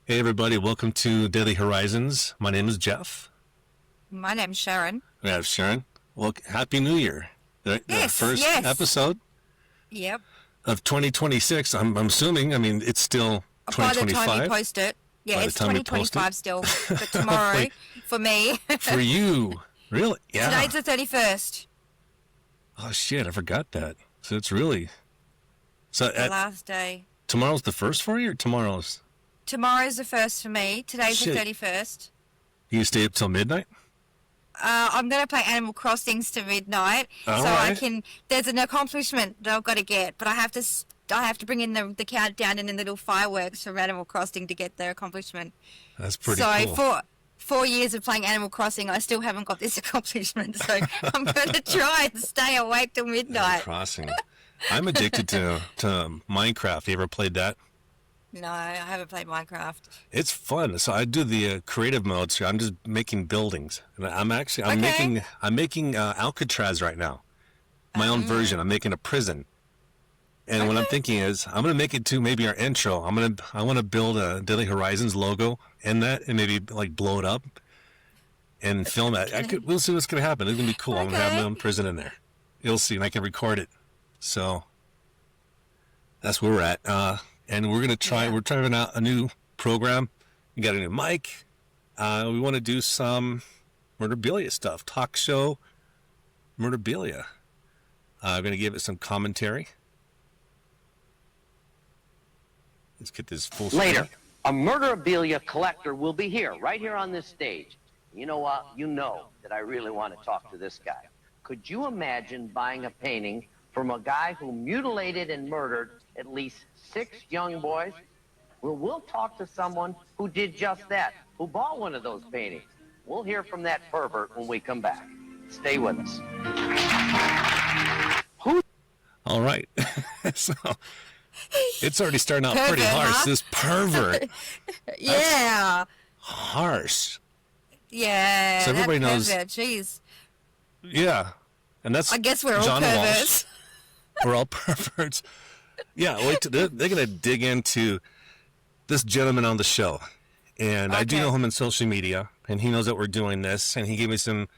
Hey everybody, welcome to Daily Horizons. My name is Jeff. My name's Sharon. We have Sharon. Well, Happy New Year. The first yes. episode Yep. of 2026. I'm assuming, it's still By the 2025. time you post it. Yeah, it's 2025 still. But tomorrow, Wait. for me. For you. Really? Yeah. Today's the 31st. Oh shit, I forgot that. So it's really... So The last day. tomorrow's the first for you or tomorrow's? Tomorrow's the first for me. Today's Shit. the 31st. You stay up till midnight? I'm going to play Animal Crossings to midnight. All so right. I can... There's an accomplishment that I've got to get. But I have to bring in the countdown and the little fireworks from Animal Crossing to get the accomplishment. That's pretty so cool. for 4 years of playing Animal Crossing, I still haven't got this accomplishment. So I'm going to try and stay awake till Animal midnight. Crossing. I'm addicted to Minecraft. You ever played that? No, I haven't played Minecraft. It's fun. So I do the creative mode. So I'm just making buildings. And I'm Okay. making Alcatraz right now. My own version. I'm making a prison. And what I'm thinking is I'm gonna make it to maybe our intro. I want to build a Daily Horizons logo in that and maybe like blow it up and film it. We'll see what's gonna happen. It's gonna be cool. I'm gonna have my own prison in there. You'll see, and I can record it. So that's where we're at. And we're gonna try. Yeah. We're trying out a new program. We got a new mic. We want to do some Murderabilia stuff. Talk show Murderabilia. I'm gonna give it some commentary. Let's get this full screen. Later, a Murderabilia collector will be here, right here on this stage. You know what? You know that I really want to talk to this guy. Could you imagine buying a painting from a guy who mutilated and murdered at least 6 young boys? Well, we'll talk to someone who did just that, who bought one of those paintings. We'll hear from that pervert when we come back. Stay with us. All right. So it's already starting out pretty Pervert, harsh. huh? This pervert. Yeah. Harsh. Yeah. So everybody that knows- pervert, jeez. Yeah. And that's I guess we're all John Walsh. perverts. We're all perverts. Yeah, wait, they're going to dig into this gentleman on the show. And I do Okay. know him in social media, and he knows that we're doing this, and he gave me some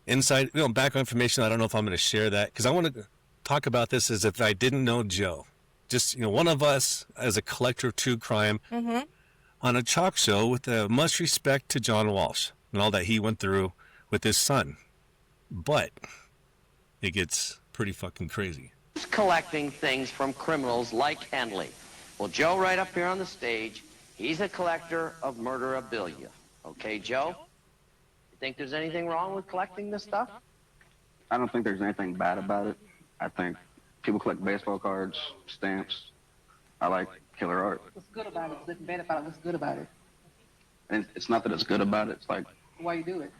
insight, background information. I don't know if I'm going to share that, because I want to talk about this as if I didn't know Joe. Just, one of us as a collector of true crime on a talk show with much respect to John Walsh and all that he went through with his son. But it gets pretty fucking crazy. He's collecting things from criminals like Henley. Well, Joe, right up here on the stage, he's a collector of Murderabilia. Okay, Joe? You think there's anything wrong with collecting this stuff? I don't think there's anything bad about it. I think people collect baseball cards, stamps. I like killer art. What's good about it? What's bad about it? What's good about it? And it's not that it's good about it. It's like Why you do it?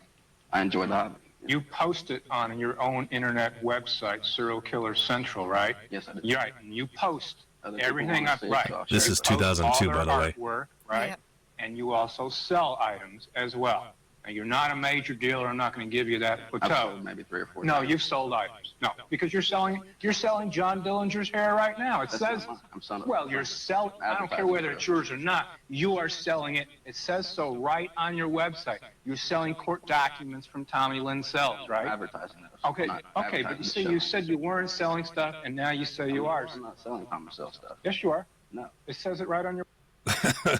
I enjoy the hobby. You post it on your own internet website, Serial Killer Central, right? Yes, I do. Yeah, right. And you post Other people everything wanna up, see it, right? so I'll This share is it. Post 2002, all by the way. their artwork, right? Yep. And you also sell items as well. Now, you're not a major dealer. I'm not going to give you that I've plateau. sold maybe 3 or 4. No, times. you've sold items. No, because you're selling John Dillinger's hair right now. It That's says, not mine. I'm selling it. well, you're selling. I don't care whether it's yours or not. You are selling it. It says so right on your website. You're selling court documents from Tommy Lynn Sells, I'm right? advertising it. Okay, I'm not okay, but advertising you the see, show. you said you weren't selling stuff, and now you say you are. I'm not selling myself stuff. Yes, you are. No. It says it right on your.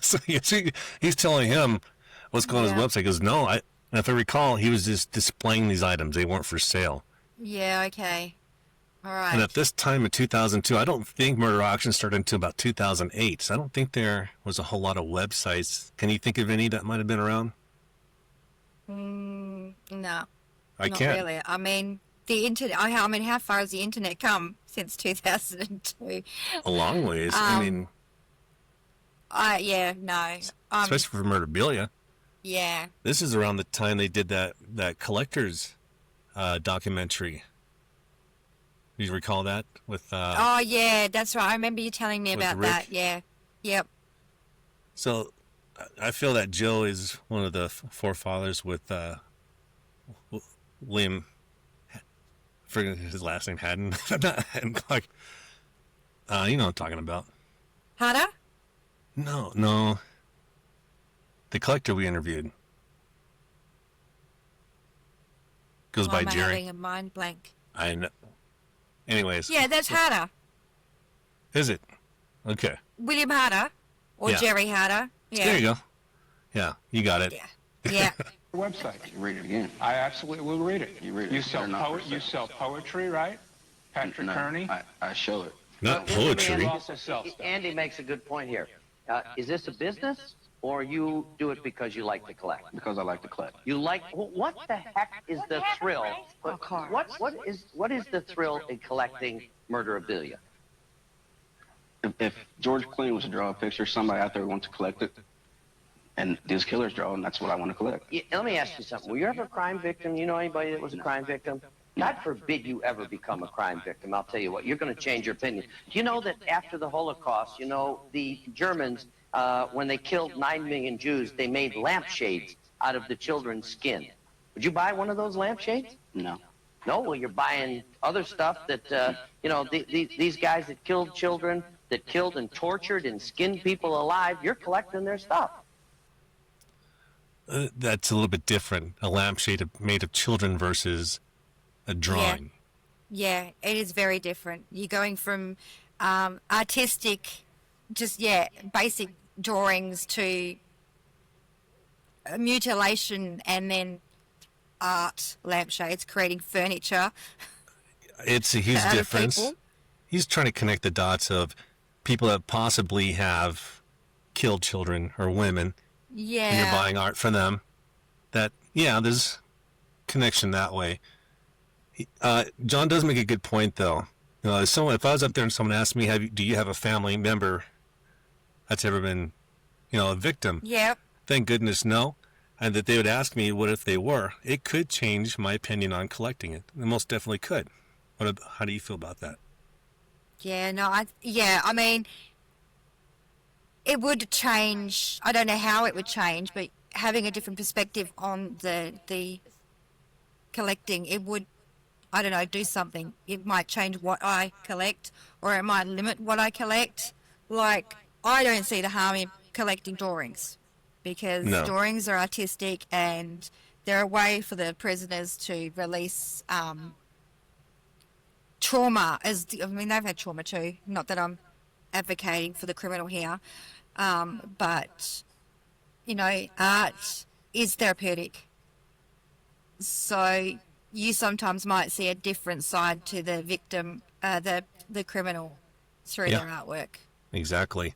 So you see, he's telling him what's going on his website. He goes, no, if I recall, he was just displaying these items. They weren't for sale. Yeah, okay. All right. And at this time in 2002, I don't think murder auction started until about 2008. So I don't think there was a whole lot of websites. Can you think of any that might have been around? No, I not can't. really. I mean, the internet. I mean, how far has the internet come since 2002? A long ways. I mean, Yeah, no. especially for Murderabilia. Yeah. This is around the time they did that collector's documentary. Do you recall that with? Oh, yeah, that's right. I remember you telling me with about Rick. that. Yeah. Yep. So, I feel that Joe is one of the forefathers with William. I forget his last name. Haddon. Not Haddon Clark. You know what I'm talking about. Harder? No. The collector we interviewed goes Why by am I Jerry. having a mind blank? I know. Anyways. Yeah, that's Harder. Is it? Okay. William Harder or Yeah. Jerry Harder. Yeah. There you go. Yeah, you got it. Yeah. Yeah. Website. Read it again. I absolutely will read it. You read it. You sell They're not for you sale. sell poetry, right? Patrick No, Kearney. I show it. Not Well, let me poetry. You also sell stuff. Andy makes a good point here. Is this a business, or you do it because you like to collect? Because I like to collect. You like what the heck is the thrill? What is the thrill in collecting murderabilia? If George Clooney was to draw a picture, somebody out there wants to collect it, and these killers draw, and that's what I want to collect. Yeah, let me ask you something. Were you ever a crime victim? You know anybody that was a crime victim? God forbid you ever become a crime victim. I'll tell you what, you're going to change your opinion. Do you know that after the Holocaust, you know, the Germans, when they killed 9 million Jews, they made lampshades out of the children's skin. Would you buy one of those lampshades? No. No, well, you're buying other stuff that, you know, these guys that killed children, that killed and tortured and skinned people alive, you're collecting their stuff. That's a little bit different. A lampshade made of children versus a drawing. Yeah, it is very different. You're going from artistic, just, basic drawings to mutilation and then art lampshades, creating furniture. It's a huge Out of difference. people. He's trying to connect the dots of people that possibly have killed children or women, and you're Yeah. buying art from them. That, yeah, there's connection that way. John does make a good point, though. You know, if I was up there and someone asked me, do you have a family member that's ever been, you know, a victim? Yep. Thank goodness no. And that they would ask me, what if they were? It could change my opinion on collecting it. It most definitely could. How do you feel about that? Yeah, no, I mean, it would change. I don't know how it would change, but having a different perspective on the collecting, it would, I don't know, do something. It might change what I collect, or it might limit what I collect. Like, I don't see the harm in collecting drawings, because No. drawings are artistic and they're a way for the prisoners to release trauma. I mean, they've had trauma too. Not that I'm advocating for the criminal here, but you know, art is therapeutic. So you sometimes might see a different side to the victim, the criminal, through Yeah. their artwork. Exactly.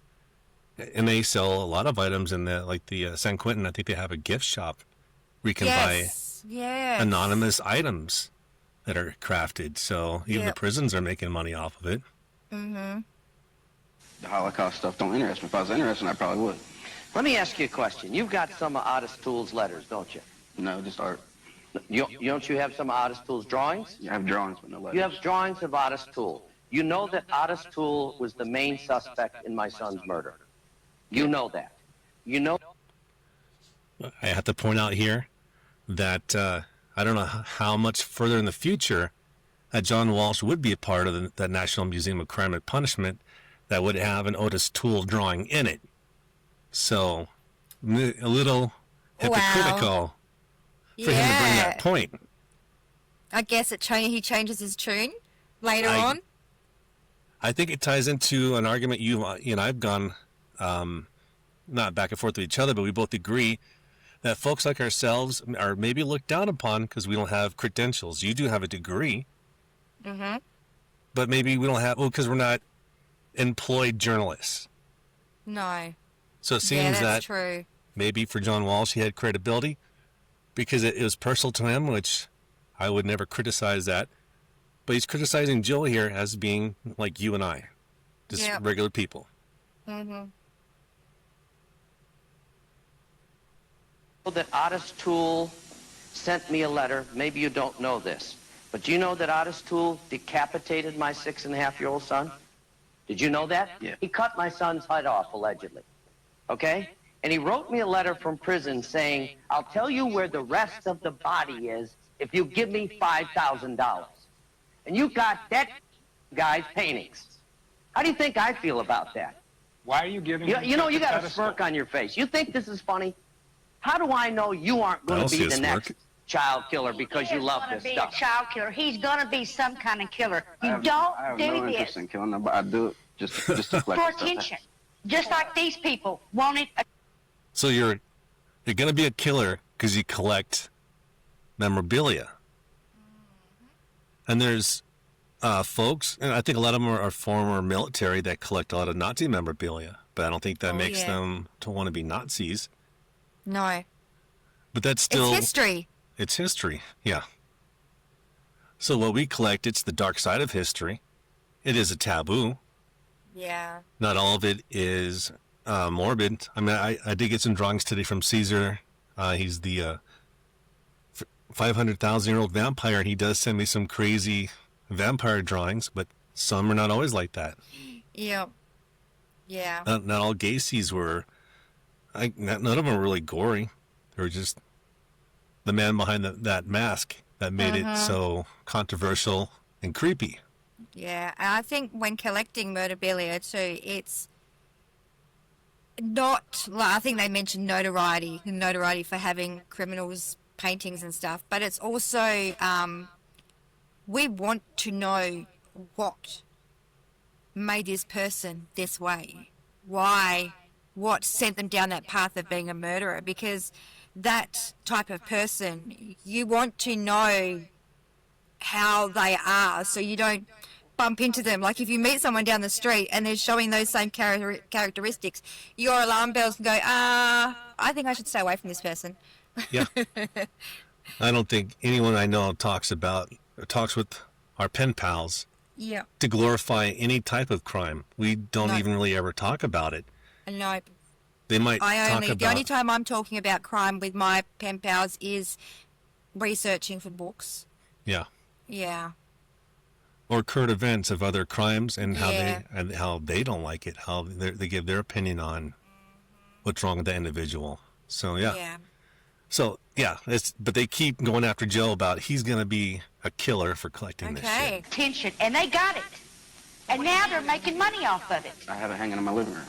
And they sell a lot of items in the San Quentin. I think they have a gift shop where you can Yes. buy anonymous items that are crafted. So even the Yep. prisons are making money off of it. Mm-hmm. The Holocaust stuff don't interest me. If I was interested, I probably would. Let me ask you a question. You've got some of Artist Tool's letters, don't you? No, just art. Don't you have some of Artist Tool's drawings? I have drawings, but no letters. You have drawings of Artist Tool. You know that Artist Tool was the main suspect in my son's murder. You know that. You know. I have to point out here that I don't know how much further in the future that John Walsh would be a part of the National Museum of Crime and Punishment that would have an Otis Toole drawing in it. So a little hypocritical for him to bring that point. I guess he changes his tune later on. I think it ties into an argument you and I've gone, not back and forth with each other, but we both agree that folks like ourselves are maybe looked down upon because we don't have credentials. You do have a degree, but maybe we don't have, because we're not employed journalists. No. So it seems that's that true. maybe for John Walsh he had credibility because it was personal to him, which I would never criticize that. But he's criticizing Joe here as being like you and I, just regular people. Mm-hmm. That Artist Tool sent me a letter. Maybe you don't know this, but do you know that Artist Tool decapitated my 6.5-year-old son? Did you know that? Yeah. He cut my son's head off, allegedly. Okay? And he wrote me a letter from prison saying, I'll tell you where the rest of the body is if you give me $5,000. And you got that guy's paintings. How do you think I feel about that? Why are you giving You him know, such you a got a pedestal? smirk on your face. You think this is funny? How do I know you aren't I going don't to see be a the smirk. next child killer because you love He's this gonna stuff? be a child killer. He's gonna be some kind of killer. You I don't have do no interest this in killing them, but I do it just to collect for stuff. attention. Just like these people wanted. So you're going to be a killer because you collect memorabilia. And there's folks, and I think a lot of them are former military that collect a lot of Nazi memorabilia, but I don't think that makes yeah. them to want to be Nazis. No. But that's still It's history. It's history, yeah. So what we collect, it's the dark side of history. It is a taboo. Yeah. Not all of it is morbid. I mean, I did get some drawings today from Caesar. He's the 500,000-year-old vampire, and he does send me some crazy vampire drawings, but some are not always like that. Yep. Yeah. Not all Gacy's were. None of them were really gory. They were just the man behind that mask that made it so controversial and creepy. Yeah, and I think when collecting murderabilia too, it's not like I think they mentioned notoriety for having criminals paintings and stuff, but it's also we want to know what made this person this way, why, what sent them down that path of being a murderer, because that type of person, you want to know how they are so you don't bump into them. Like if you meet someone down the street and they're showing those same characteristics, your alarm bells can go, I think I should stay away from this person. Yeah. I don't think anyone I know talks with our pen pals Yeah. to glorify any type of crime. We don't No. even really ever talk about it. No, They might talk the about only time I'm talking about crime with my pen pals is researching for books. yeah, Yeah. or current events of other crimes and Yeah. how they don't like it, how they give their opinion on what's wrong with that individual. So Yeah. So yeah, but they keep going after Joe about he's going to be a killer for collecting this Okay. shit. Attention, and they got it. And now they're making money off of it. I have it hanging in my living room.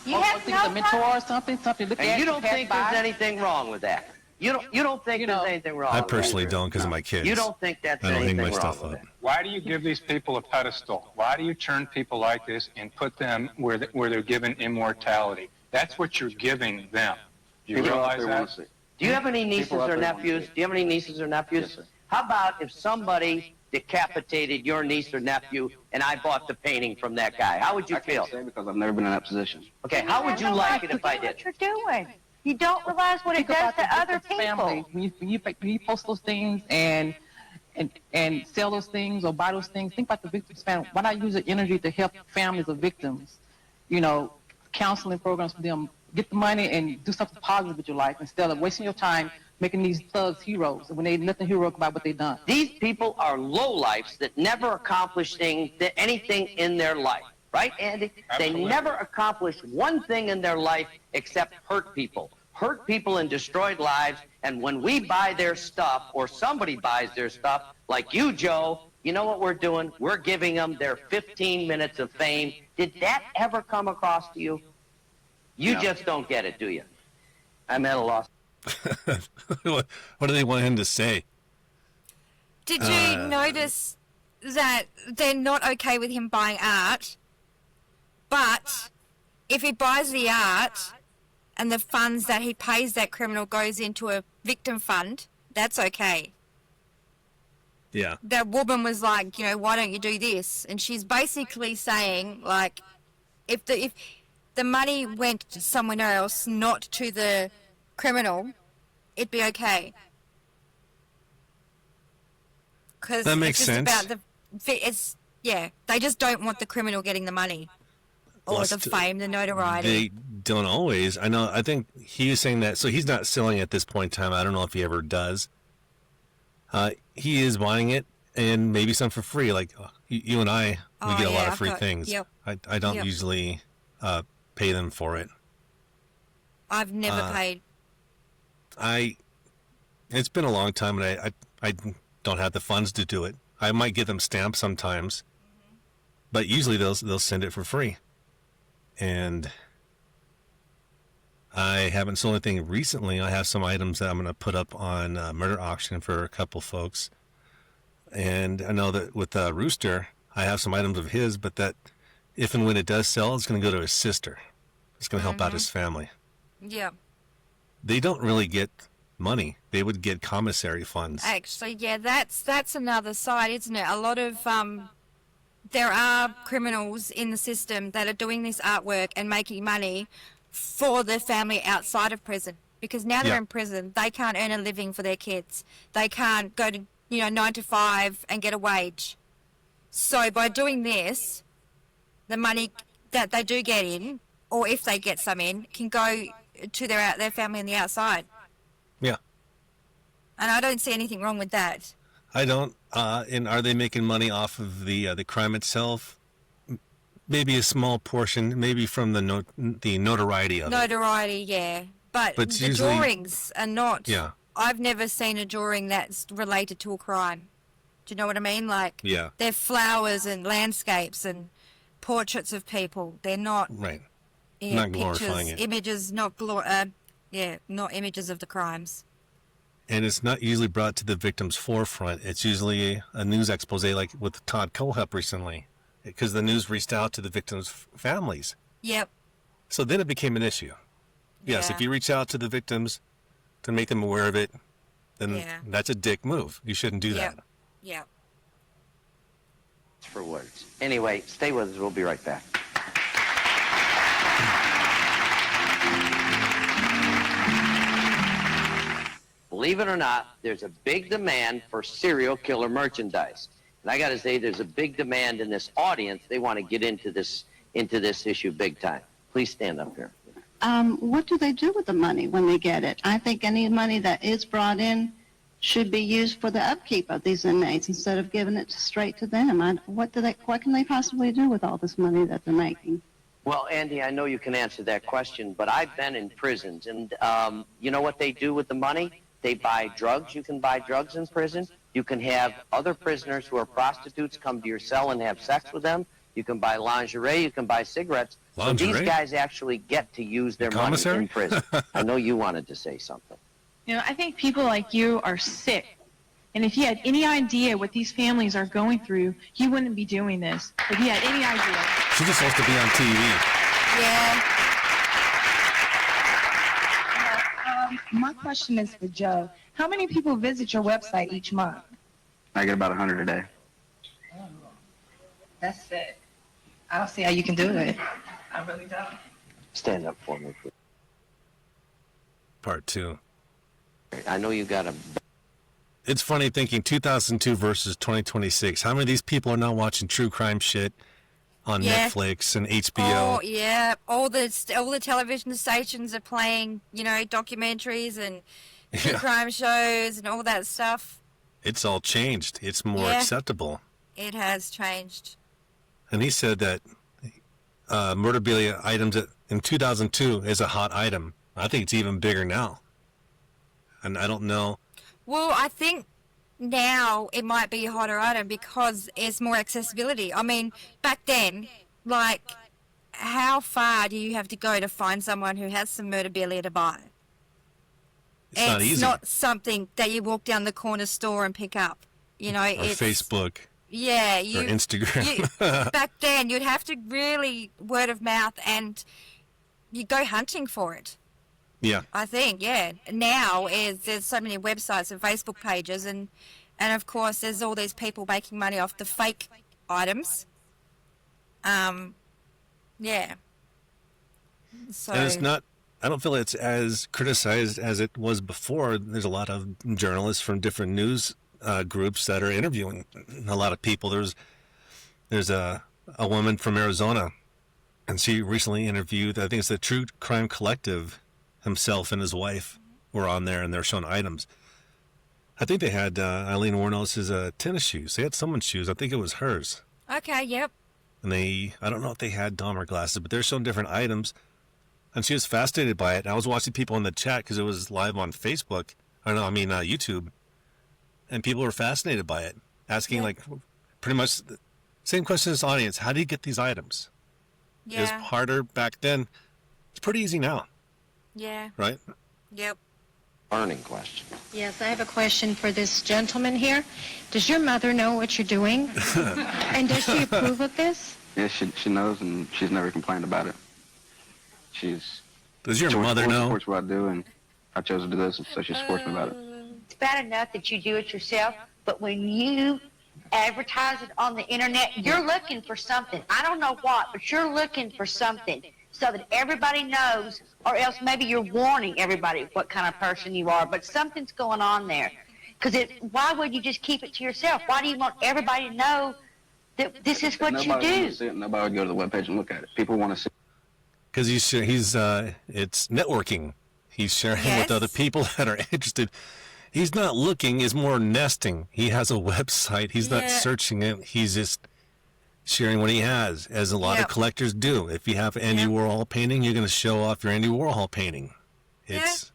You I have think no it's a mentor problem. or something to look at. And you don't pass think by. there's anything wrong with that? You don't think You there's know, anything wrong I with personally that? don't because of my kids. You don't think that's I don't hang anything my wrong stuff with up. that? Why do you give these people a pedestal? Why do you turn people like this and put them where they're given immortality? That's what you're giving them. Do you People out realize there want that? to see. Do you have any nieces People out or there want to nephews? see. Do you have any nieces or nephews? Yes, sir. How about if somebody decapitated your niece or nephew and I bought the painting from that guy? How would you I feel? can't say because I've never been in that position. Okay, how would you like it if I did? What you're doing. You don't realize what it Think does about the to other victim's family. people. When you post those things and sell those things or buy those things, think about the victim's family. Why not use the energy to help families of victims? You know, counseling programs for them. Get the money and do something positive with your life instead of wasting your time making these thugs heroes when they nothing heroic about what they've done. These people are lowlifes that never accomplish anything in their life. Right, Andy? Absolutely. They never accomplish one thing in their life except hurt people and destroyed lives. And when we buy their stuff or somebody buys their stuff, like you, Joe, you know what we're doing? We're giving them their 15 minutes of fame. Did that ever come across to you? You No. just don't get it, do you? I'm at a loss. What do they want him to say? Did you notice that they're not okay with him buying art, but if he buys the art and the funds that he pays that criminal goes into a victim fund, that's okay. Yeah. That woman was like, why don't you do this? And she's basically saying, like, if the money went to someone else, not to the criminal, it'd be okay. Because That makes it's just sense. about they just don't want the criminal getting the money or Plus, the fame, the notoriety. They don't always. I think he was saying that. So he's not selling at this point in time. I don't know if he ever does. He is buying it and maybe some for free. Like you and I, we Oh, get a lot yeah, of free I've got- things. yep. I don't Yep. usually pay them for it. I've never paid. It's been a long time, and I don't have the funds to do it. I might give them stamps sometimes, but usually they'll send it for free. And I haven't sold anything recently. I have some items that I'm going to put up on murder auction for a couple folks. And I know that with Rooster, I have some items of his, but that if and when it does sell, it's going to go to his sister. It's going to help out his family. Yeah. They don't really get money. They would get commissary funds. Actually, yeah, that's another side, isn't it? A lot of there are criminals in the system that are doing this artwork and making money for their family outside of prison, because now they're in prison, they can't earn a living for their kids. They can't go to 9 to 5 and get a wage. So by doing this, the money that they do get in, or if they get some in, can go to their family on the outside. Yeah. And I don't see anything wrong with that. I don't. And are they making money off of the crime itself? Maybe a small portion, maybe from the notoriety of it. Notoriety, yeah. But the usually, drawings are not. Yeah. I've never seen a drawing that's related to a crime. Do you know what I mean? Like, yeah. They're flowers and landscapes and portraits of people. They're not. Right. Yeah, not glorifying pictures, it. Images, not not images of the crimes. And it's not usually brought to the victim's forefront. It's usually a news expose, like with Todd Kohlhepp recently, because the news reached out to the victims' families. Yep. So then it became an issue. Yes, Yeah. if you reach out to the victims to make them aware of it, then that's a dick move. You shouldn't do that. Yep. For words. Anyway, stay with us. We'll be right back. Believe it or not, there's a big demand for serial killer merchandise. And I got to say, there's a big demand in this audience. They want to get into this issue big time. Please stand up here. What do they do with the money when they get it? I think any money that is brought in should be used for the upkeep of these inmates instead of giving it straight to them. What can they possibly do with all this money that they're making? Well, Andy, I know you can answer that question, but I've been in prisons, and you know what they do with the money? They buy drugs. You can buy drugs in prison. You can have other prisoners who are prostitutes come to your cell and have sex with them. You can buy lingerie. You can buy cigarettes. Lingerie? So these guys actually get to use their money in prison. I know you wanted to say something. I think people like you are sick. And if you had any idea what these families are going through, you wouldn't be doing this. If you had any idea. She just wants to be on TV. Yeah. My question is for Joe. How many people visit your website each month? I get about 100 a day. Oh, that's it. I don't see how you can do it. I really don't. Stand up for me, please. Part 2. I know you got a... It's funny thinking 2002 versus 2026. How many of these people are now watching true crime shit on Netflix and HBO? Oh, yeah. All the television stations are playing, documentaries and true crime shows and all that stuff. It's all changed. It's more acceptable. It has changed. And he said that Murderabilia items in 2002 is a hot item. I think it's even bigger now. And I don't know. Well, I think now it might be a hotter item because it's more accessibility. I mean, back then, like, how far do you have to go to find someone who has some murderabilia to buy? It's not easy. It's not something that you walk down the corner store and pick up. Or it's Facebook. Yeah, or Instagram. Back then, you'd have to really word of mouth and you go hunting for it. Yeah. I think, yeah. Now there's so many websites and Facebook pages and of course there's all these people making money off the fake items. Yeah. So And it's not, I don't feel it's as criticized as it was before. There's a lot of journalists from different news groups that are interviewing a lot of people. There's a woman from Arizona, and she recently interviewed, I think it's the True Crime Collective. Himself and his wife were on there, and they're showing items. I think they had Eileen Wuornos's tennis shoes. They had someone's shoes. I think it was hers. Okay, yep. And I don't know if they had Dahmer glasses, but they're showing different items. And she was fascinated by it. I was watching people in the chat because it was live on Facebook. YouTube. And people were fascinated by it, asking like pretty much the same question as the audience. How do you get these items? Yeah. It was harder back then. It's pretty easy now. Yeah. right? Yep. Burning question. Yes, I have a question for this gentleman here. Does your mother know what you're doing? And does she approve of this? Yeah, she knows, and she's never complained about it. Does your mother know? Supports what I do, and I chose to do this, so she supports me about it. It's bad enough that you do it yourself, but when you advertise it on the internet, you're looking for something. I don't know what, but you're looking for something so that everybody knows, or else maybe you're warning everybody what kind of person you are, but something's going on there. Because why would you just keep it to yourself? Why do you want everybody to know that this is what you Nobody do? wants to see it, nobody would go to the webpage and look at it. People want to see. Because it's networking. He's sharing Yes. with other people that are interested. He's not looking, he's more nesting. He has a website. He's not Yeah. searching it. He's just sharing what he has, as a lot Yep. of collectors do. If you have Andy Yep. Warhol painting, you're going to show off your Andy Warhol painting. It's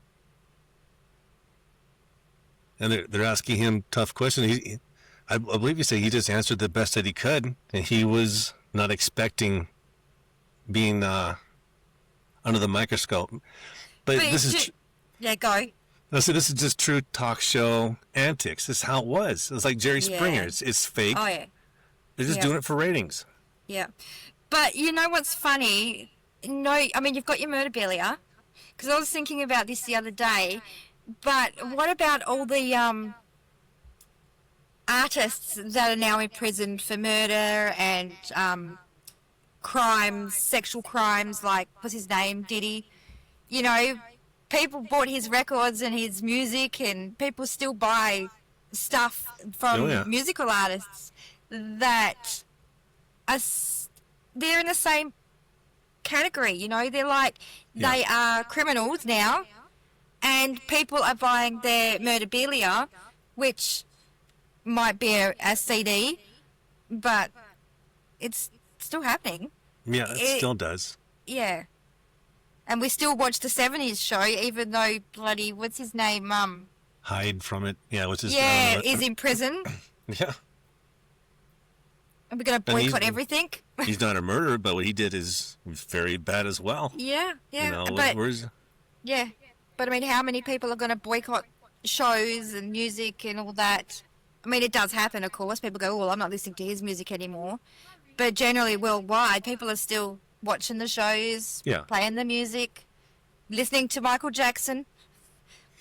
And they're asking him tough questions. I believe you say he just answered the best that he could, and he was not expecting being under the microscope. But this is yeah, go. no, so this is just true talk show antics. This is how it was. It's like Jerry Yeah. Springer. It's fake. Oh yeah. They're just Yeah. doing it for ratings. Yeah. But you know what's funny? No, I mean, you've got your Murderabilia, because I was thinking about this the other day, but what about all the artists that are now imprisoned for murder and crimes, sexual crimes, like, what's his name, Diddy? You know, people bought his records and his music, and people still buy stuff from Oh, yeah. musical artists that are they're in the same category, you know. They're like, they are criminals now, and people are buying their Murderabilia, which might be a CD, but it's still happening. Yeah, it still does. Yeah. And we still watch the 70s show, even though bloody, what's his name? Hide from it. Yeah, what's his Yeah, is in prison. Yeah. And we're going to And he's- boycott everything. He's not a murderer, but what he did is very bad as well. Yeah, yeah. You know, but, where's yeah. But I mean, how many people are going to boycott shows and music and all that? I mean, it does happen, of course. People go, well, I'm not listening to his music anymore. But generally, worldwide, people are still watching the shows, Yeah. playing the music, listening to Michael Jackson.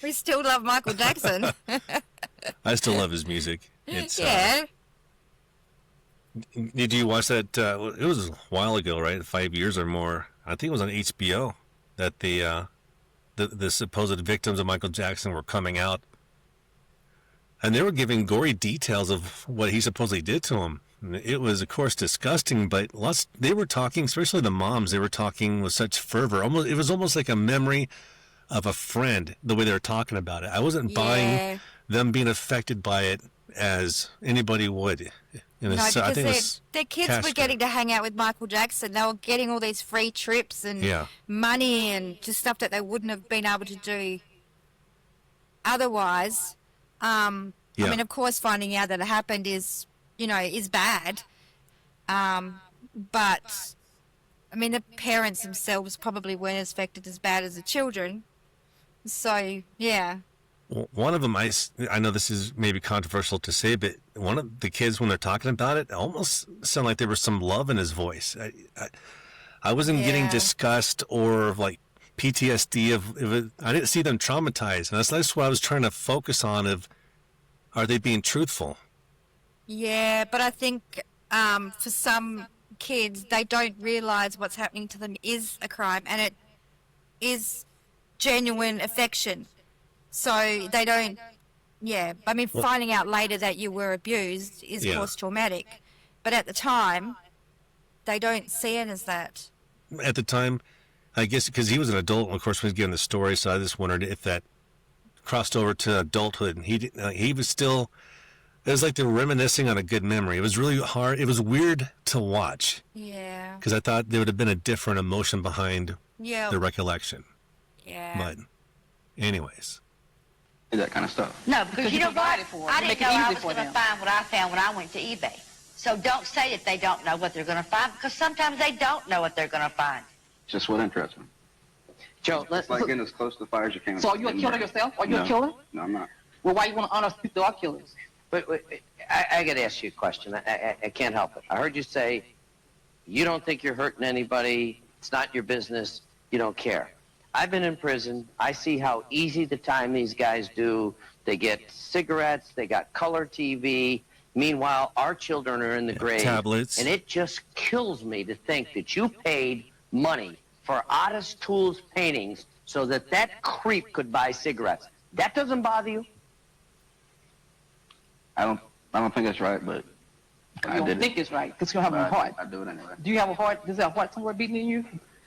We still love Michael Jackson. I still love his music. It's yeah. Did you watch that? It was a while ago, right? 5 years or more. I think it was on HBO that the supposed victims of Michael Jackson were coming out, and they were giving gory details of what he supposedly did to him. It was, of course, disgusting, but they were talking, especially the moms. They were talking with such fervor. It was almost like a memory of a friend. The way they were talking about it, I wasn't buying them being affected by it as anybody would. No, I think it because was their kids Castro. were getting to hang out with Michael Jackson. They were getting all these free trips and money and just stuff that they wouldn't have been able to do otherwise. I mean, of course, finding out that it happened is bad. But, I mean, the parents themselves probably weren't affected as bad as the children. So, yeah. One of them, I know this is maybe controversial to say, but one of the kids, when they're talking about it, almost sounded like there was some love in his voice. I wasn't getting disgust or like PTSD of it. I didn't see them traumatized, and that's what I was trying to focus on. Are they being truthful? Yeah, but I think for some kids, they don't realize what's happening to them is a crime, and it is genuine affection. So they don't, I mean, finding out later that you were abused is, of course, traumatic. But at the time, they don't see it as that. At the time, I guess because he was an adult, of course, when he was given the story, so I just wondered if that crossed over to adulthood. And he was still, it was like they were reminiscing on a good memory. It was really hard. It was weird to watch. Yeah. Because I thought there would have been a different emotion behind the recollection. Yeah. But anyways. That kind of stuff. No, because you know what? I didn't know I was going to them. find what I found when I went to eBay. So don't say that they don't know what they're going to find, because sometimes they don't know what they're going to find. Just what interests me. Joe, It's like getting as close to the fire as you can. So are you a killer yourself? Are you a killer? No, I'm not. Well, why you want to honor people that are killers? But I got to ask you a question. I can't help it. I heard you say you don't think you're hurting anybody. It's not your business. You don't care. I've been in prison. I see how easy the time these guys do. They get cigarettes. They got color TV. Meanwhile, our children are in the grave. Tablets. And it just kills me to think that you paid money for Otis Tools paintings so that that creep could buy cigarettes. That doesn't bother you? I don't think it's right, but You I don't did think it. it's right because you have a heart. I do it anyway. Do you have a heart? Does that heart somewhere beating in you?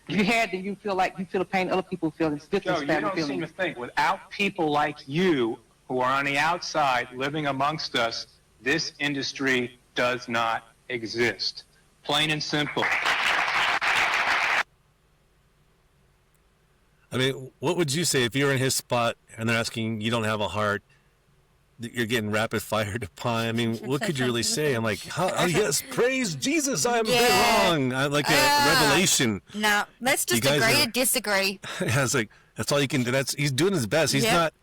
If you had, then you feel like you feel the pain other people feel. It's Joe, victims' you family don't seem feeling. to think without people like you who are on the outside living amongst us, this industry does not exist. Plain and simple. I mean, what would you say if you were in his spot and they're asking, you don't have a heart, that you're getting rapid fired upon? I mean, what could you really say? I'm like, oh yes, praise Jesus, I'm wrong. I like a revelation. No, let's just You guys agree are- to disagree. I was like, that's all you can do. He's doing his best. He's not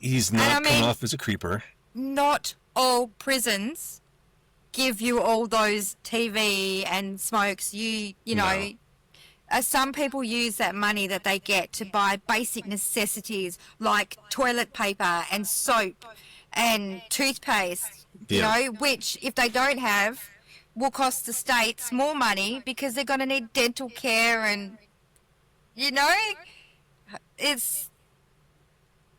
I mean- coming off as a creeper. Not all prisons give you all those TV and smokes. You know, some people use that money that they get to buy basic necessities like toilet paper and soap and toothpaste, you know, which if they don't have will cost the states more money because they're going to need dental care and, you know, it's,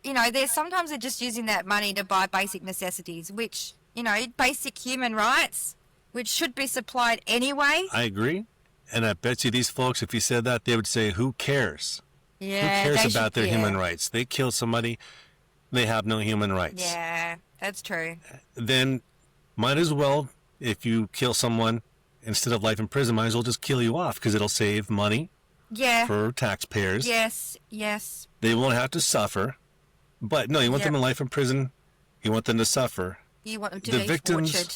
you know, sometimes they're just using that money to buy basic necessities, which, you know, basic human rights, which should be supplied anyway. I agree. And I bet you these folks, if you said that, they would say, who cares? Yeah, Who they cares about should- their human rights? They kill somebody, they have no human rights. Yeah, that's true. Then might as well, if you kill someone, instead of life in prison, might as well just kill you off because it'll save money Yeah. for taxpayers. Yes, yes. They won't have to suffer. But no, you want them in life in prison. You want them to suffer. You want them to The be victims- tortured.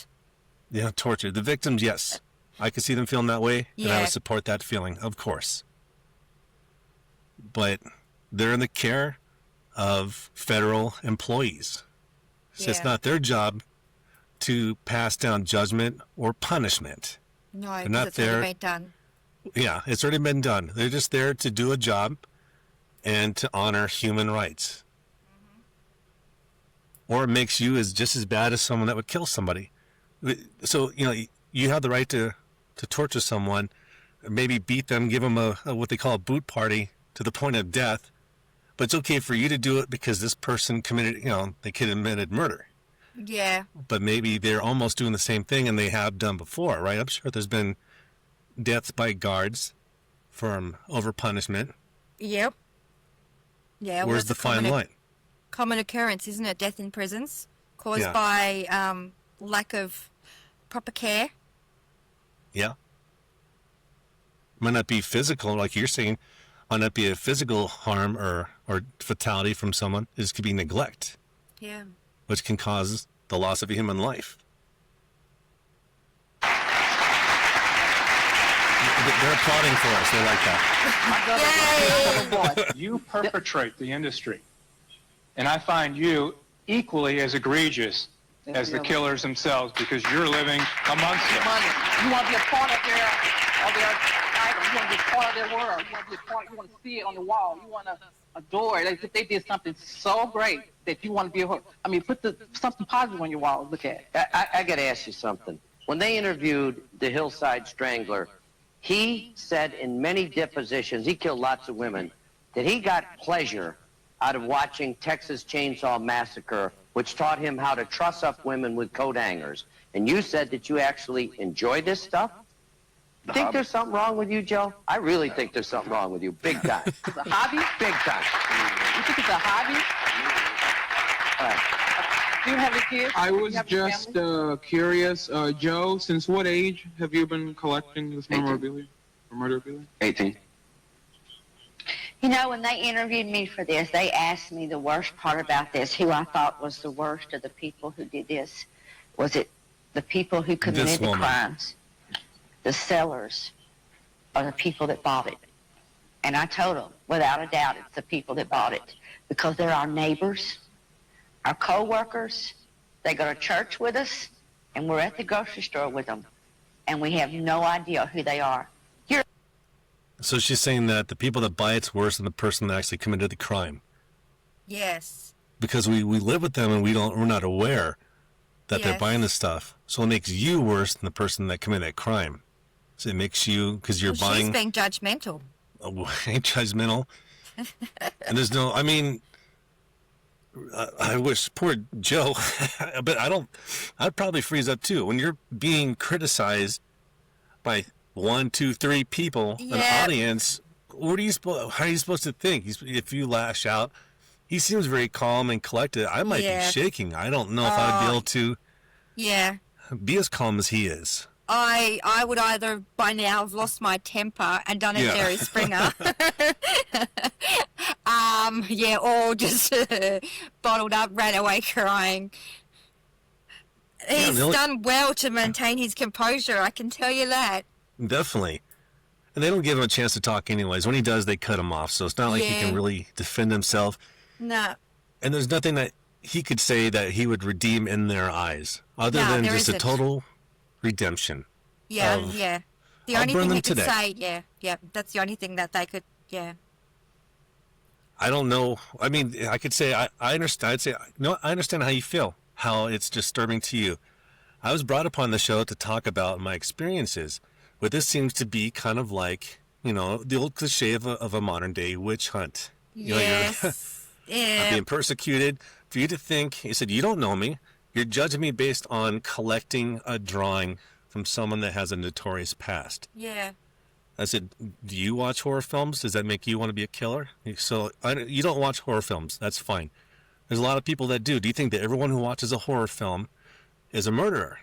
Yeah, tortured. The victims, yes. I could see them feeling that way, and I Yeah. would support that feeling, of course. But they're in the care of federal employees. So it's Yeah. not their job to pass down judgment or punishment. No, not because it's there. already been done. Yeah, it's already been done. They're just there to do a job and to honor human rights. Or it makes you just as bad as someone that would kill somebody. So, you know, you have the right to torture someone, maybe beat them, give them a what they call a boot party to the point of death. But it's okay for you to do it because this person committed, they committed murder. Yeah. But maybe they're almost doing the same thing and they have done before, right? I'm sure there's been deaths by guards from over punishment. Yep. Yeah. Where's the fine line? Common occurrence, isn't it? Death in prisons caused Yeah. by lack of proper care. Yeah. Might not be physical, like you're saying, might not be a physical harm or fatality from someone. It could be neglect, Yeah. which can cause the loss of a human life. They're applauding for us. They like that. You perpetrate the industry. And I find you equally as egregious as the killers themselves because you're living amongst them. Money. You want to be a part of their item. You want to be a part of their world. You want to be a part. You want to see it on the wall. You want to adore it. If they did something so great that you want to be put something positive on your wall. Look at it. I got to ask you something. When they interviewed the Hillside Strangler, he said in many depositions, he killed lots of women, that he got pleasure out of watching Texas Chainsaw Massacre, which taught him how to truss up women with coat hangers. And you said that you actually enjoy this stuff? You think there's something wrong with you, Joe? I really think there's something wrong with you, big time. It's a hobby. Big time. You think it's a hobby? Do you have any kids? I Do you was have a just family? curious, Joe, since what age have you been collecting this 18. memorabilia? Or murderabilia? 18. You know, when they interviewed me for this, they asked me the worst part about this, who I thought was the worst of the people who did this. Was it the people who committed the woman. crimes, the sellers, or the people that bought it? And I told them, without a doubt, it's the people that bought it because they're our neighbors, our co-workers. They go to church with us, and we're at the grocery store with them, and we have no idea who they are. So she's saying that the people that buy it's worse than the person that actually committed the crime. Yes. Because we live with them and we're not aware that they're buying this stuff. So it makes you worse than the person that committed that crime. So it makes you, because you're buying. She's being judgmental. Oh, ain't judgmental. And there's no, I mean, I wish poor Joe, but I'd probably freeze up too. When you're being criticized by 1, 2, 3 people, an audience, how are you supposed to think? If you lash out, he seems very calm and collected. I might be shaking. I don't know if I'd be able to be as calm as he is. I would either by now have lost my temper and done a Jerry Springer. Or just bottled up, ran away crying. He's done well to maintain his composure, I can tell you that. Definitely. And they don't give him a chance to talk anyways. When he does, they cut him off. So it's not like he can really defend himself. No. And there's nothing that he could say that he would redeem in their eyes, other than just a total redemption. The only thing he could say, that's the only thing that they could, I don't know. I mean, I could say, I understand. I'd say, no, I understand how you feel, how it's disturbing to you. I was brought upon the show to talk about my experiences, but this seems to be kind of like, the old cliche of a modern day witch hunt. You're being persecuted. For you to think, he said, you don't know me. You're judging me based on collecting a drawing from someone that has a notorious past. Yeah. I said, do you watch horror films? Does that make you want to be a killer? So you don't watch horror films. That's fine. There's a lot of people that do. Do you think that everyone who watches a horror film is a murderer?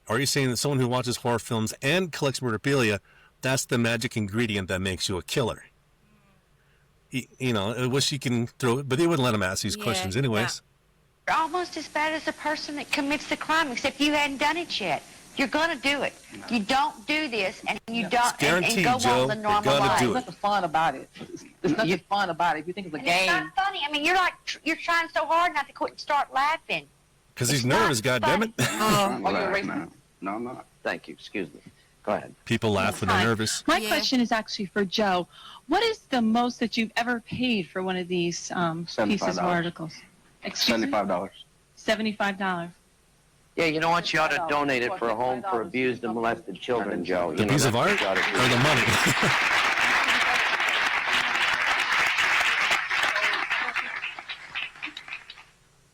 Are you saying that someone who watches horror films and collects murderabilia, that's the magic ingredient that makes you a killer? I wish you can throw it, but they wouldn't let him ask these questions anyways. You're almost as bad as the person that commits the crime, except you hadn't done it yet. You're going to do it. You don't do this, and you don't and go on the normal life. There's nothing fun about it. There's nothing fun about it. If you think it's a game. It's not funny. I mean, you're trying so hard not to quit and start laughing. Because he's nervous, goddammit. No, I'm not. Thank you. Excuse me. Go ahead. People laugh when they're nervous. My question is actually for Joe. What is the most that you've ever paid for one of these pieces of articles? $75. $75. Yeah, you know what? You ought to donate it for a home for abused and molested children, Joe. The piece of art or the money?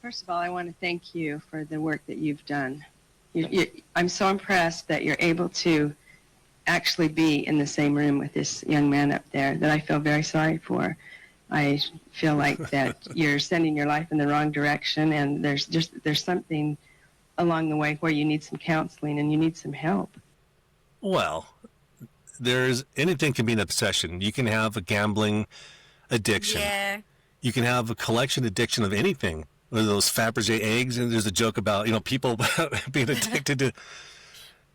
First of all, I want to thank you for the work that you've done. I'm so impressed that you're able to actually be in the same room with this young man up there that I feel very sorry for. I feel like that you're sending your life in the wrong direction, and there's something along the way where you need some counseling and you need some help. Well, anything can be an obsession. You can have a gambling addiction. Yeah. You can have a collection addiction of anything. Those Fabergé eggs, and there's a joke about, people being addicted to.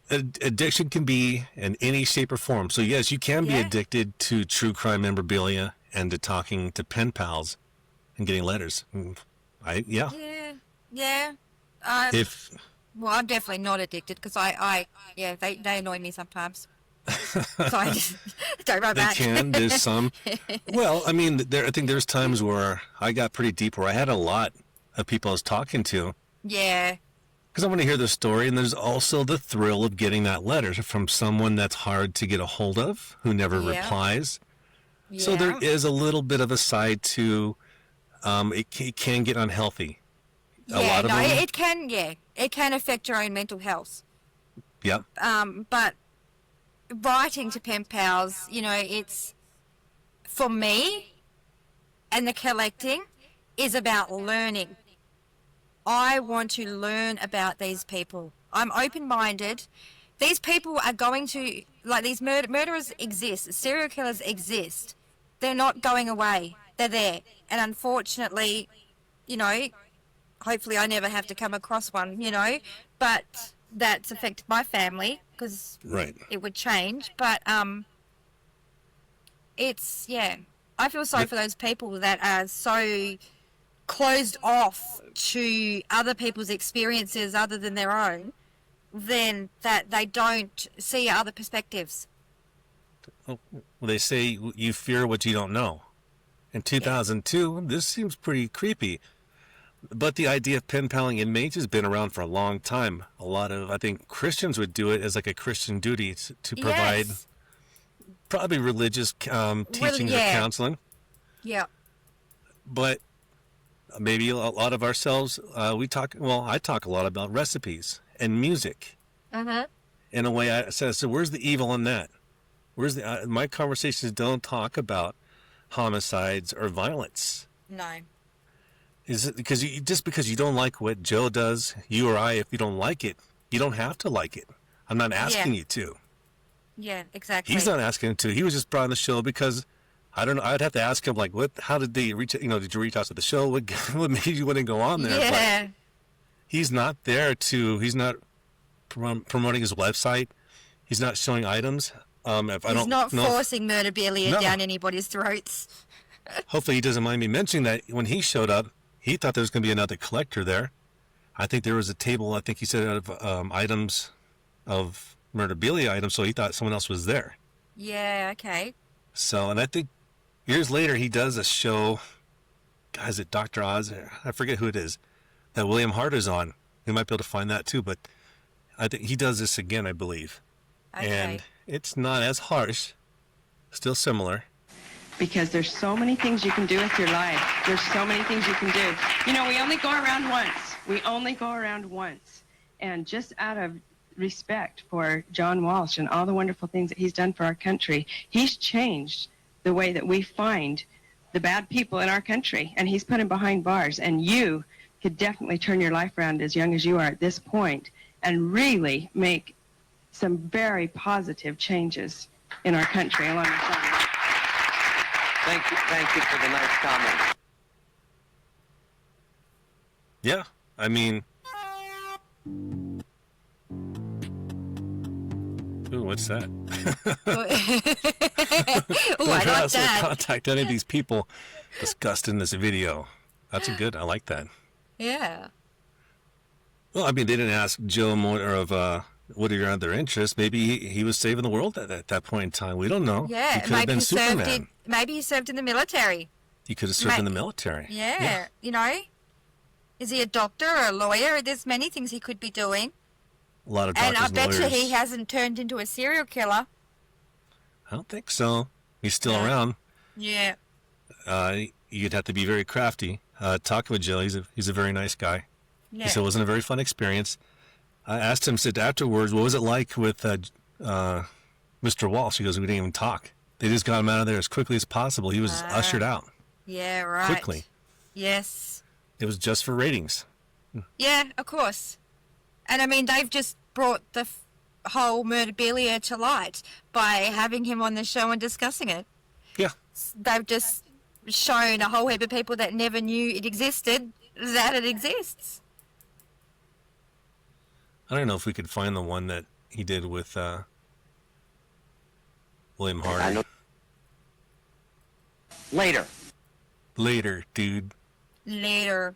Addiction can be in any shape or form. So yes, you can be addicted to true crime memorabilia and to talking to pen pals and getting letters. Yeah. Well, I'm definitely not addicted because they annoy me sometimes. So I just don't write back. They can. There's some. Well, I mean, I think there's times where I got pretty deep where I had a lot of people I was talking to. Yeah. Because I want to hear the story, and there's also the thrill of getting that letter from someone that's hard to get a hold of, who never replies. Yeah. So there is a little bit of a side to it can get unhealthy. It can. It can affect your own mental health. Yep. But writing to pen pals, it's for me, and the collecting is about learning. I want to learn about these people. I'm open-minded. These people are going to, these murderers exist. Serial killers exist. They're not going away. They're there. And unfortunately, hopefully I never have to come across one, but that's affected my family because it would change. But it's, yeah. I feel sorry for those people that are so closed off to other people's experiences other than their own, then that they don't see other perspectives. Well, they say you fear what you don't know. In 2002, this seems pretty creepy. But the idea of pen paling inmates has been around for a long time. A lot of, I think, Christians would do it as like a Christian duty to provide probably religious teachings or counseling. Yeah. But maybe a lot of ourselves, I talk a lot about recipes and music. In a way, I said, so where's the evil in that? Where's the my conversations don't talk about homicides or violence. No. Is it because just because you don't like what Joe does, you or I, if you don't like it, you don't have to like it. I'm not asking you to. Yeah, exactly. He's not asking him to. He was just brought on the show because I don't know. I'd have to ask him like, how did they reach? Did you reach out to the show? What made you want to go on there? Yeah. But he's not there to. He's not promoting his website. He's not showing items. He's not forcing Murderabilia down anybody's throats. Hopefully he doesn't mind me mentioning that when he showed up, he thought there was going to be another collector there. I think there was a table, I think he said, out of items, of Murderabilia items, so he thought someone else was there. Yeah, okay. So, and I think years later he does a show, is it Dr. Oz? I forget who it is, that William Hart is on. We might be able to find that too, but I think he does this again, I believe. Okay. And it's not as harsh, still similar. Because there's so many things you can do with your life. There's so many things you can do. You know, we only go around once. We only go around once. And just out of respect for John Walsh and all the wonderful things that he's done for our country, he's changed the way that we find the bad people in our country. And he's put them behind bars. And you could definitely turn your life around as young as you are at this point and really make some very positive changes in our country along the side. Thank you for the nice comment. Yeah, I mean, ooh, what's that? Ooh, I like that. Contact any of these people discussed in this video. That's a good. I like that. Yeah. Well, I mean, they didn't ask Joe more of what are your other interests. Maybe he was saving the world at that point in time. We don't know. Yeah, he could have been Superman. Maybe he served in the military. He could have served in the military. Yeah, you know. Is he a doctor or a lawyer? There's many things he could be doing. A lot of doctors and I bet you lawyers. he hasn't turned into a serial killer. I don't think so. He's still around. Yeah. You'd have to be very crafty. Talking with Joe, he's a very nice guy. Yeah. He said it wasn't a very fun experience. I asked him, said afterwards, what was it like with Mr. Walsh? He goes, we didn't even talk. They just got him out of there as quickly as possible. He was ushered out. Yeah, right. Quickly. Yes. It was just for ratings. Yeah, of course. And I mean, they've just brought the whole Murderabilia to light by having him on the show and discussing it. Yeah. They've just shown a whole heap of people that never knew it existed that it exists. I don't know if we could find the one that he did with William Hart. Later, dude. Later.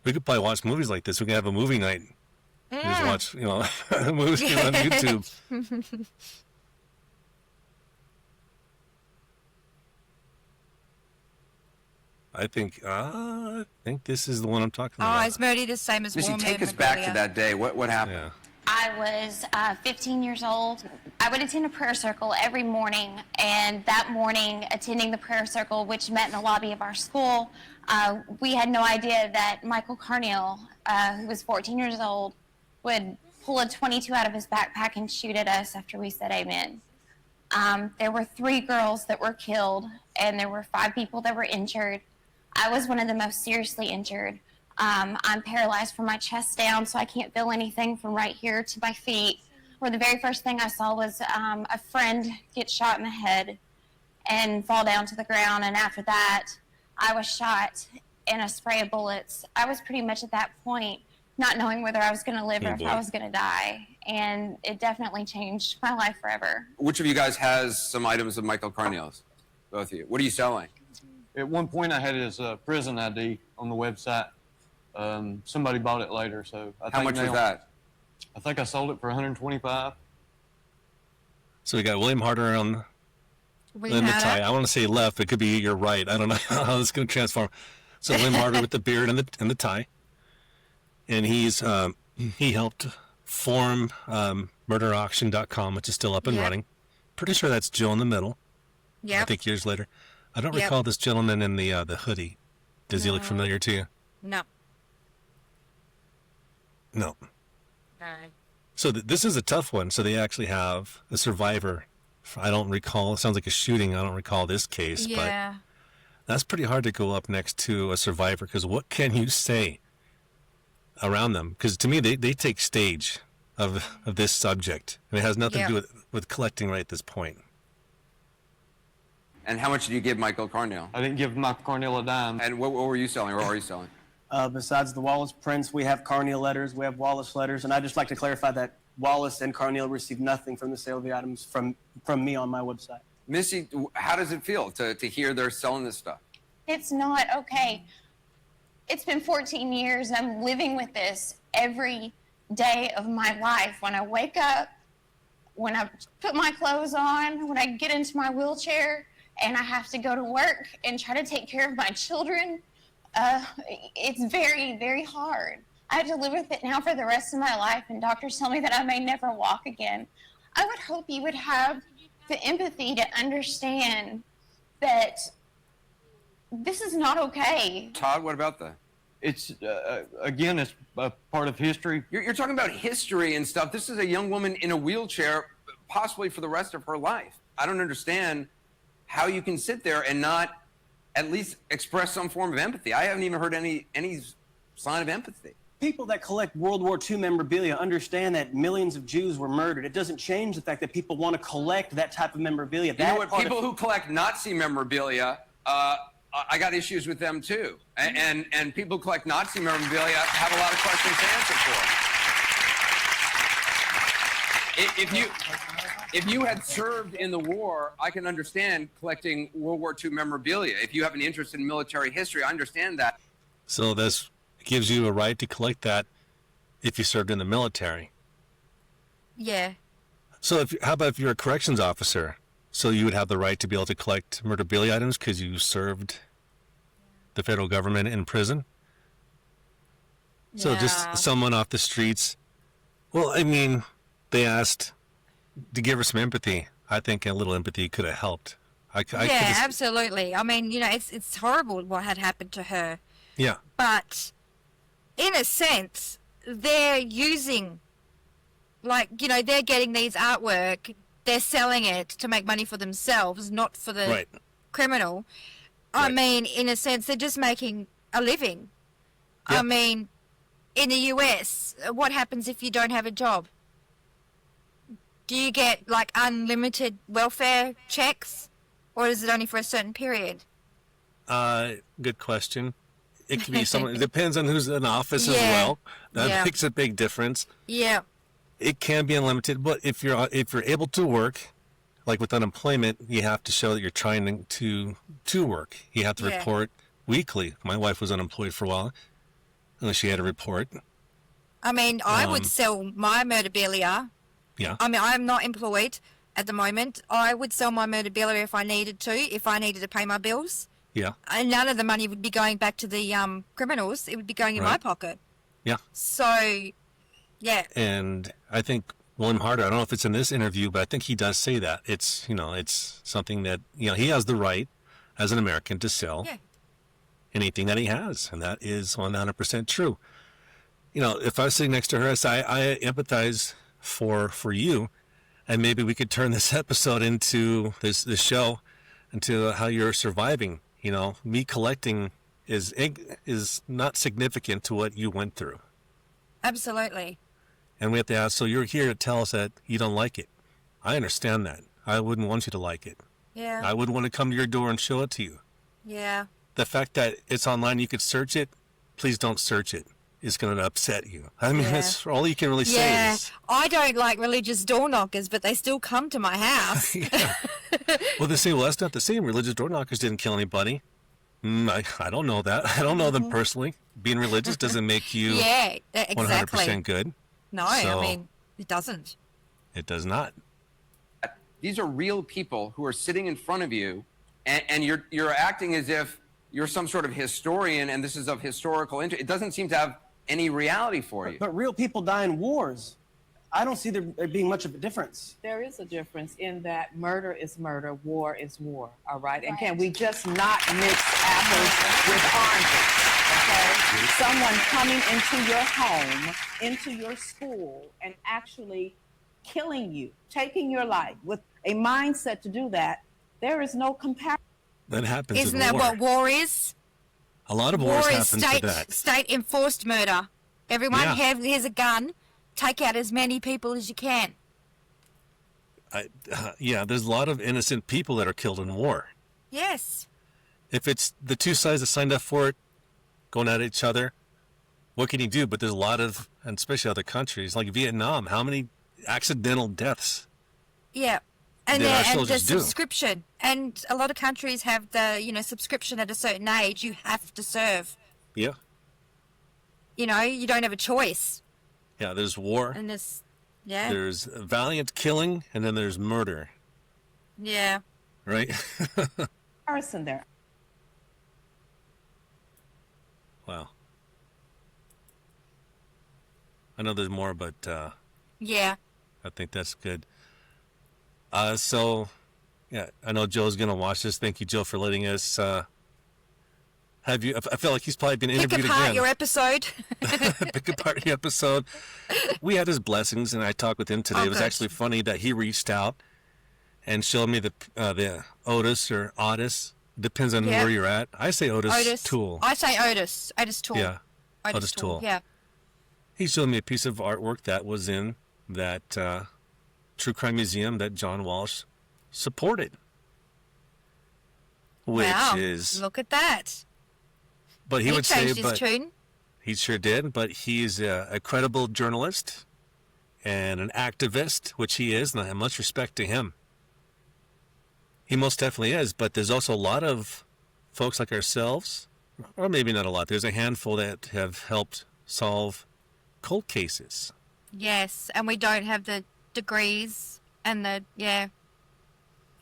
We could probably watch movies like this. We could have a movie night. Just watch, movies on YouTube. I think this is the one I'm talking about. Oh, is Murdy the same as Missy, Warm take us back to that day. What happened? Yeah. I was 15 years old. I would attend a prayer circle every morning, and that morning, attending the prayer circle, which met in the lobby of our school, we had no idea that Michael Carneal, who was 14 years old, would pull a .22 out of his backpack and shoot at us after we said amen. There were 3 girls that were killed, and there were 5 people that were injured. I was one of the most seriously injured. I'm paralyzed from my chest down, so I can't feel anything from right here to my feet. Where the very first thing I saw was a friend get shot in the head and fall down to the ground. And after that, I was shot in a spray of bullets. I was pretty much at that point not knowing whether I was going to live or if boy. I was going to die. And it definitely changed my life forever. Which of you guys has some items of Michael Carneal's? Both of you. What are you selling? At one point, I had his prison ID on the website. Somebody bought it later, so I How think much was now- that? I think I sold it for 125. So we got William Harder on William in the Harder. tie. I want to say left, but it could be you're right. I don't know how this is going to transform. So William Harder with the beard and the tie, and he helped form murderauction.com, which is still up and Yep. running. Pretty sure that's Jill in the middle. I Yep. think years later. I don't Yep. recall this gentleman in the hoodie. Does he look familiar to you? No. No. No. So this is a tough one. So they actually have a survivor. I don't recall. It sounds like a shooting. I don't recall this case, Yeah. but that's pretty hard to go up next to a survivor because what can you say around them? Because to me, they take stage of this subject, and it has nothing to do with collecting right at this point. And how much did you give Michael Carneal? I didn't give Michael Carneal a dime. And what were you selling, or are you selling? Besides the Wallace prints, we have Carneal letters, we have Wallace letters, and I'd just like to clarify that Wallace and Carneal received nothing from the sale of the items from me on my website. Missy, how does it feel to hear they're selling this stuff? It's not okay. It's been 14 years. I'm living with this every day of my life. When I wake up, when I put my clothes on, when I get into my wheelchair and I have to go to work and try to take care of my children, it's very, very hard. I have to live with it now for the rest of my life, and doctors tell me that I may never walk again. I would hope you would have the empathy to understand that this is not okay. Todd, what about that? It's, again, it's a part of history. You're talking about history and stuff. This is a young woman in a wheelchair, possibly for the rest of her life. I don't understand how you can sit there and not at least express some form of empathy. I haven't even heard any sign of empathy. People that collect World War II memorabilia understand that millions of Jews were murdered. It doesn't change the fact that people want to collect that type of memorabilia. You know what? People who collect Nazi memorabilia, I got issues with them too. And people who collect Nazi memorabilia have a lot of questions to answer for. If you had served in the war, I can understand collecting World War II memorabilia. If you have an interest in military history, I understand that. So this gives you a right to collect that if you served in the military. Yeah. So how about if you're a corrections officer? So you would have the right to be able to collect murderabilia items because you served the federal government in prison? So just someone off the streets. Well, I mean, they asked to give her some empathy. I think a little empathy could have helped. Yeah, absolutely. I mean, you know, it's horrible what had happened to her. Yeah. But in a sense, they're using, like, you know, they're getting these artwork, they're selling it to make money for themselves, not for the criminal. I mean, in a sense, they're just making a living. Yep. I mean, in the US, what happens if you don't have a job? Do you get, like, unlimited welfare checks? Or is it only for a certain period? Good question. It could be someone. It depends on who's in office as well. That makes a big difference. Yeah. It can be unlimited, but if you're able to work, like with unemployment, you have to show that you're trying to work. You have to report weekly. My wife was unemployed for a while, and she had to report. I mean, I would sell my murderabilia. Yeah. I mean, I'm not employed at the moment. I would sell my murderabilia if I needed to pay my bills. Yeah. And none of the money would be going back to the criminals. It would be going in my pocket. Yeah. So, yeah. And I think William Harder, I don't know if it's in this interview, but I think he does say that. It's something that, he has the right as an American to sell anything that he has. And that is 100% true. If I was sitting next to her, I empathize for you. And maybe we could turn this episode into this show into how you're surviving. Me collecting is not significant to what you went through. Absolutely. And we have to ask, so you're here to tell us that you don't like it. I understand that. I wouldn't want you to like it. Yeah. I wouldn't want to come to your door and show it to you. Yeah. The fact that it's online, you could search it, please don't search it. is going to upset you. I mean, Yeah. that's all you can really say Yeah, is, I don't like religious door knockers, but they still come to my house. well, they say, well, that's not the same. Religious door knockers didn't kill anybody. I don't know that. I don't know them personally. Being religious doesn't make you Yeah, exactly. 100% good. No, So, I mean, it doesn't. it does not. These are real people who are sitting in front of you, and you're acting as if you're some sort of historian and this is of historical interest. It doesn't seem to have any reality for you. But real people die in wars. I don't see there being much of a difference. There is a difference in that murder is murder, war is war, all right? And can we just not mix apples with oranges, okay? Someone coming into your home, into your school, and actually killing you, taking your life with a mindset to do that, there is no comparison. That happens Isn't in that war. what war is? A lot of War wars is happen to that. state enforced murder. Everyone Yeah. here's a gun. Take out as many people as you can. Yeah, there's a lot of innocent people that are killed in war. Yes. If it's the two sides that signed up for it, going at each other, what can you do? But there's a lot of, and especially other countries, like Vietnam, how many accidental deaths? Yeah. And, Did our and the soldiers do? subscription. And a lot of countries have the, subscription at a certain age. You have to serve. Yeah. You don't have a choice. Yeah, there's war. And this, yeah. There's valiant killing, and then there's murder, Yeah. right? Comparison there. Wow. I know there's more, but Yeah. I think that's good. So, yeah, I know Joe's going to watch this. Thank you, Joe, for letting us have you. I feel like he's probably been Pick interviewed apart again. your episode. Pick apart the episode. We had his blessings, and I talked with him today. Oh, It was good. actually funny that he reached out and showed me the Otis or Otis. Depends on Yeah. where you're at. I say Otis, Otis. Tool. I say Otis. Otis Tool. Yeah. Otis Tool. Tool. Yeah. He showed me a piece of artwork that was in that True Crime Museum that John Walsh supported. Which wow. is, Look at that. but he would say, changed his but tune. he sure did. But he's a credible journalist and an activist, which he is, and I have much respect to him. He most definitely is. But there's also a lot of folks like ourselves, or maybe not a lot. There's a handful that have helped solve cold cases. Yes, and we don't have the degrees and yeah.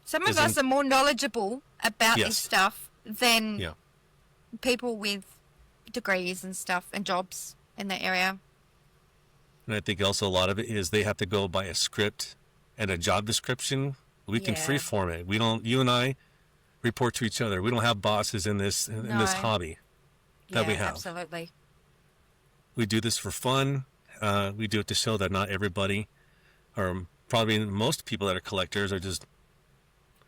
Some of us Isn't- are more knowledgeable about Yes. this stuff than Yeah. people with degrees and stuff and jobs in the area. And I think also a lot of it is they have to go by a script and a job description. We can Yeah. freeform it. We don't. You and I report to each other. We don't have bosses in this this No. hobby that yeah, we have. absolutely. We do this for fun. We do it to show that not everybody, or probably most people that are collectors, are just.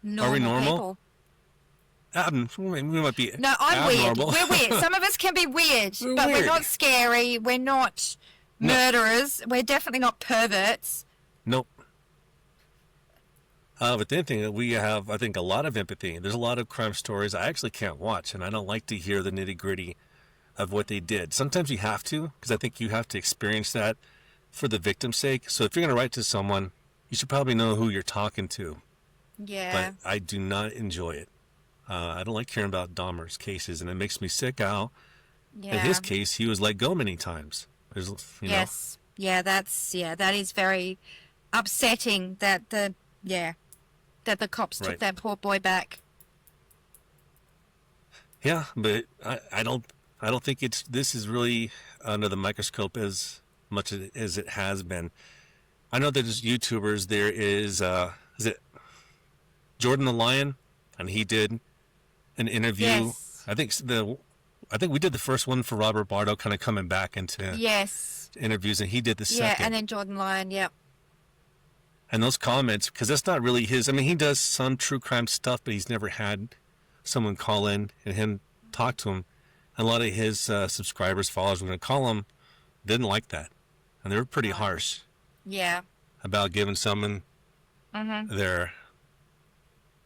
Normal are we normal? people. We might be. No, I'm abnormal. weird. We're weird. Some of us can be weird, We're but we're weird. not scary. We're not No. murderers. We're definitely not perverts. Nope. But the other thing that we have, I think, a lot of empathy. There's a lot of crime stories I actually can't watch, and I don't like to hear the nitty gritty of what they did. Sometimes you have to, because I think you have to experience that for the victim's sake. So if you're going to write to someone, you should probably know who you're talking to. Yeah. But I do not enjoy it. I don't like hearing about Dahmer's cases, and it makes me sick how, yeah. in his case, he was let go many times. There's, you know, Yes. Yeah, that is very upsetting that the cops took Right. that poor boy back. Yeah, but I don't think this is really under the microscope as much as it has been. I know there's YouTubers. There is it Jordan the Lion, and he did an interview. Yes. I think we did the first one for Robert Bardo, kind of coming back into Yes. interviews, and he did the Yeah, second. and then Jordan Lyon, yep. And those comments, because that's not really his. I mean, he does some true crime stuff, but he's never had someone call in and him talk to him. And a lot of his subscribers, followers, when I call him, didn't like that, and they were pretty harsh Yeah. about giving someone Mm-hmm.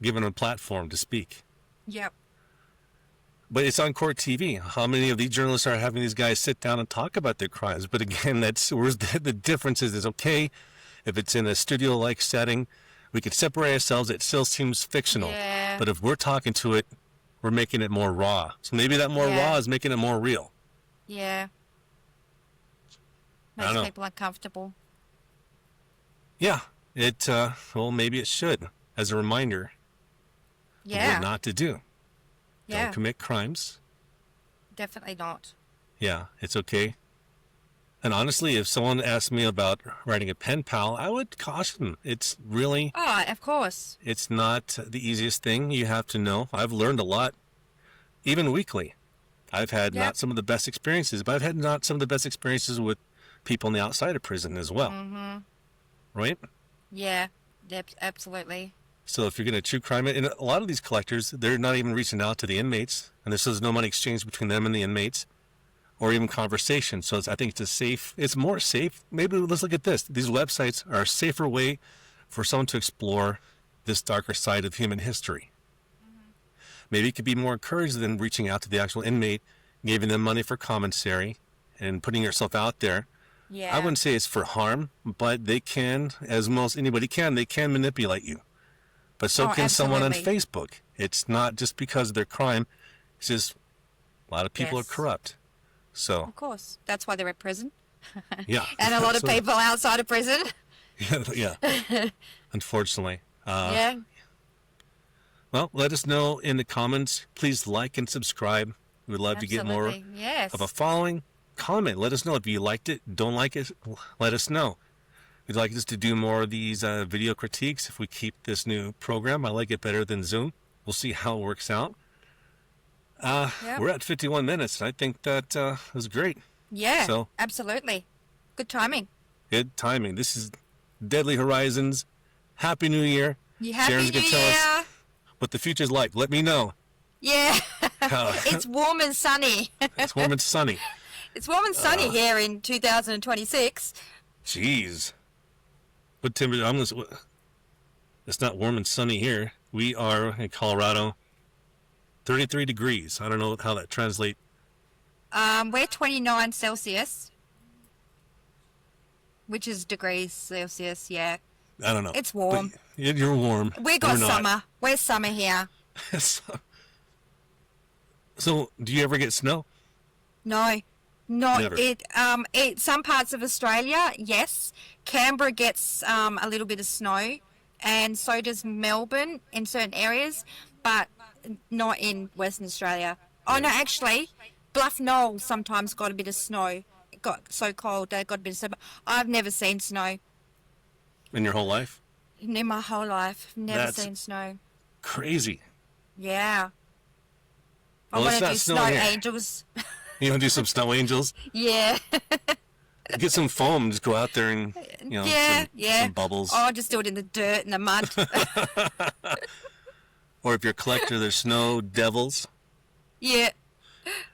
giving a platform to speak. Yep. But it's on court TV. How many of these journalists are having these guys sit down and talk about their crimes? But again, that's where the difference is okay if it's in a studio-like setting. We could separate ourselves. It still seems fictional. Yeah. But if we're talking to it, we're making it more raw. So maybe that more raw is making it more real. Yeah. I don't know. Makes people uncomfortable. Yeah. Well, maybe it should, as a reminder of Yeah. what not to do. Yeah. Don't commit crimes. Definitely not. Yeah, it's okay. And honestly, if someone asked me about writing a pen pal, I would caution them. It's really, Oh, of course. it's not the easiest thing. You have to know. I've learned a lot, even weekly. I've had not some of the best experiences, but I've had not some of the best experiences with people on the outside of prison as well. Mm-hmm. Right? Yeah. Yep, absolutely. So if you're going to true crime it, and a lot of these collectors, they're not even reaching out to the inmates, and there's no money exchange between them and the inmates, or even conversation. So I think it's more safe. Maybe let's look at this. These websites are a safer way for someone to explore this darker side of human history. Maybe it could be more encouraged than reaching out to the actual inmate, giving them money for commissary, and putting yourself out there. Yeah. I wouldn't say it's for harm, but they can, as most anybody can, they can manipulate you. But so can someone on Facebook. It's not just because of their crime. It's just a lot of people are corrupt. So Of course. That's why they're at prison. yeah. And a lot of So- people outside of prison. yeah. Unfortunately. Yeah. Well, let us know in the comments. Please like and subscribe. We'd love to get more Absolutely. Yes. of a following. Comment. Let us know if you liked it, don't like it. Let us know. We'd like us to do more of these video critiques if we keep this new program. I like it better than Zoom. We'll see how it works out. We're at 51 minutes. I think that was great. Yeah. So absolutely. Good timing. good timing. This is Deadly Horizons. Happy New Year. Happy Sharon's New gonna tell Year. us what the future's like. Let me know. Yeah. How- It's warm and sunny. It's warm and sunny. It's warm and sunny here in 2026. Jeez. What temperature? It's not warm and sunny here. We are in Colorado. 33 degrees. I don't know how that translates. We're 29 Celsius, which is degrees Celsius. Yeah. I don't know. It's warm. But you're warm. We got We're not. summer. We're summer here. So, do you ever get snow? No, not Never. it. Some parts of Australia, yes. Canberra gets a little bit of snow, and so does Melbourne in certain areas, but not in Western Australia. Oh no, actually, Bluff Knoll sometimes got a bit of snow. It got so cold they got a bit of snow. But I've never seen snow In your whole life? in my whole life. Never That's- seen snow. Crazy. Yeah. Well, I it's want to not do snowing snow here. angels. You want to do some snow angels? Yeah. Get some foam. Just go out there and, some bubbles. Oh, just do it in the dirt and the mud. Or if you're a collector, there's snow devils. Yeah.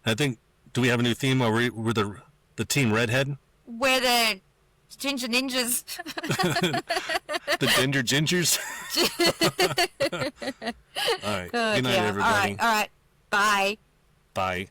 I think, do we have a new theme? Or we're the team redhead? We're the ginger ninjas. The ginger gingers? All right. Oh, Good night, dear. everybody. All right. Bye. Bye.